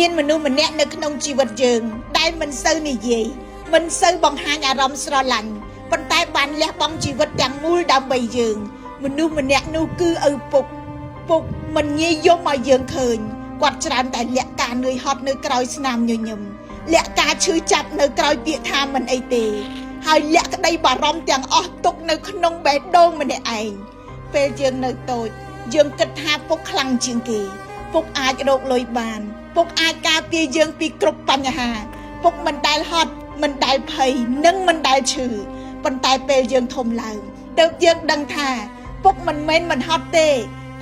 មានមនុស្សម្នាក់នៅក្នុងជីវិតយើងដែលមិនសូវនិយាយមិនសូវបង្ហាញអារម្មណ៍ស្រឡាញ់ប៉ុន្តែបានលះបង់ជីវិតទាំងមូលដើម្បីយើងមនុស្សម្នាក់នោះគឺឪពុកមិនងាយយំឲ្យយើងឃើញគាត់ច្រើនតែលាក់ការនឿយហត់នៅក្រោយស្នាមញញឹមលាក់ការឈឺចាប់នៅក្រោយពាក្យថាមិនអីទេហើយលាក់ក្តីបារម្ភទាំងអស់ទុកនៅក្នុងបេះដូងម្នាក់ឯងពេលយើងនៅតូចយើងគិតថាពុកខ្លាំងជាងគេពុកអាចរកលុយបានពុកអាចការពារយើងពីគ្រប់បញ្ហាពុកមិនដែលហត់មិនដែលភ័យនិងមិនដែលឈឺប៉ុន្តែពេលយើងធំឡើងទើបយើងដឹងថាពុកមិនមែនមិនហត់ទេ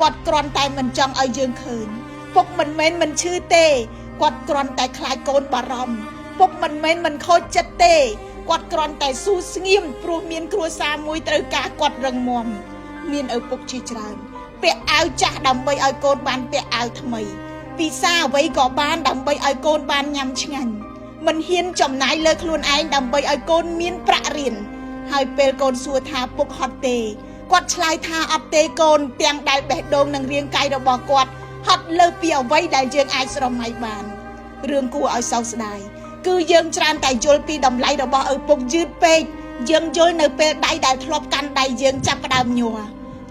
គាត់គ្រាន់តែមិនចង់ឲ្យយើងឃើញពុកមិនមែនមិនឈឺទេគាត់គ្រាន់តែខ្លាចកូនបារម្ភពុកមិនមែនមិនខូចចិត្តទេគាត់គ្រាន់តែស៊ូស្ងៀមព្រោះមានគ្រួសារមួយត្រូវការគាត់រឹងមាំមានឪពុកជាច្រើនពាក់អាវចាស់ដើម្បីឲ្យកូនបានពាក់អាវថ្មីពិសាអ្វីក៏បានដើម្បីឲ្យកូនបានញ៉ាំឆ្ងាញ់មិនហ៊ានចំណាយលើខ្លួនឯងដើម្បីឲ្យកូនមានប្រាក់រៀនហើយពេលកូនសួរថាពុកហត់ទេគាត់ឆ្លើយថាអត់ទេកូនទាំងដែលបេះដូងនិងរាងកាយរបស់គាត់ហត់លើសពីអ្វីដែលយើងអាចស្រមៃបានរឿងគួរឲ្យសោកស្ដាយគឺយើងច្រើនតែយល់ពីតម្លៃរបស់ឪពុកយឺតពេកយើងយល់នៅពេលដៃដែលធ្លាប់កាន់ដៃយើងចាប់ផ្ដើមញ័រ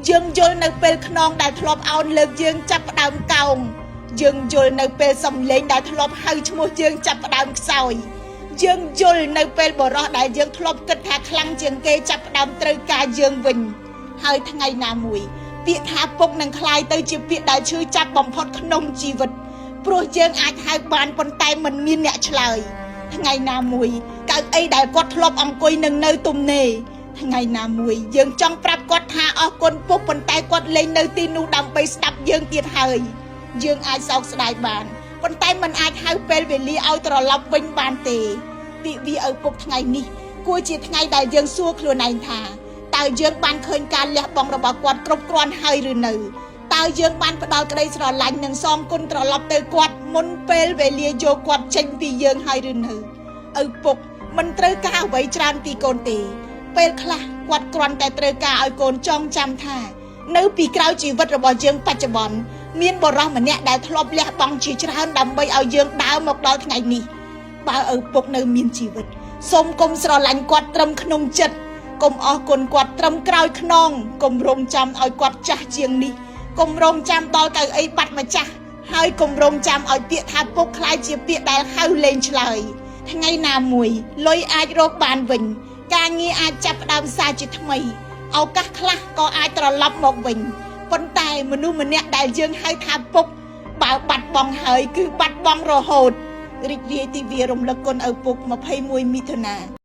យើងយល់នៅពេលខ្នងដែលធ្លាប់អោនលើកយើងចាប់ផ្ដើមកោងយើងយល់នៅពេលសំឡេងដែលធ្លាប់ហៅឈ្មោះយើងចាប់ផ្ដើមខ្សោយយើងយល់នៅពេលបរោះដែលយើងធ្លាប់គិតថាខ្លាំងជាងគេចាប់ផ្ដើមត្រូវការយើងវិញហើយថ្ងៃណាមួយពាក្យថាពុកនឹងคล้ายទៅជាពាក្យដែលឈឺចាប់បំផុតក្នុងជីវិតព្រោះយើងអាចហៅបានប៉ុន្តែមិនមានអ្នកឆ្លើយថ្ងៃណាមួយកៅអីដែលគាត់ធ្លាប់អង្គុយនឹងនៅទំនេរថ្ងៃណាមួយយើងចង់ប្រាប់គាត់ថាអរគុណពុកប៉ុន្តែគាត់លែងនៅទីនោះដើម្បីស្ដាប់យើងទៀតហើយយើងអាចសោកស្ដាយបានប៉ុន្តែមិនអាចហៅពេលវេលាឲ្យត្រឡប់វិញបានទេទិវាឪពុកថ្ងៃនេះគួរជាថ្ងៃដែលយើងសួរខ្លួនឯងថាតើយើងបានឃើញការលះបង់របស់គាត់គ្រប់គ្រាន់ហើយឬនៅតើយើងបានផ្ដល់ក្តីស្រឡាញ់និងសងគុណត្រឡប់ទៅគាត់មុនពេលវេលាយកគាត់ចេញពីយើងហើយឬនៅឪពុកមិនត្រូវការអ្វីច្រើនពីកូនទេពេលខ្លះគាត់គ្រាន់តែត្រូវការឲ្យកូនចងចាំថានៅពីក្រោយជីវិតរបស់យើងបច្ចុប្បន្នមានបុរសម្នាក់ដែលធ្លាប់លះបង់ជាច្រើនដើម្បីឲ្យយើងដើរមកដល់ថ្ងៃនេះបើឪពុកនៅមានជីវិតសូមកុំស្រឡាញ់គាត់ត្រឹមក្នុងចិត្តកុំអរគុណគាត់ត្រឹមក្រោយខ្នងកុំរងចាំឲ្យគាត់ចាស់ជាងនេះកុំរងចាំដល់កៅអីបាត់ម្ចាស់ហើយកុំរងចាំឲ្យពាក្យថាពុកខ្លាយជាពាក្យដែលហៅលេងឆ្លើយថ្ងៃណាមួយលុយអាចរកបានវិញការងារអាចចាប់ផ្ដើមសារជាថ្មីឱកាសខ្លះក៏អាចត្រឡប់មកវិញប៉ុន្តែមនុស្សម្នាក់ដែលយើងហៅថាពុកបើបាត់បង់ហើយគឺបាត់បង់រហូតរីករាយទិវារំលឹកគុណឪពុក21មិថុនា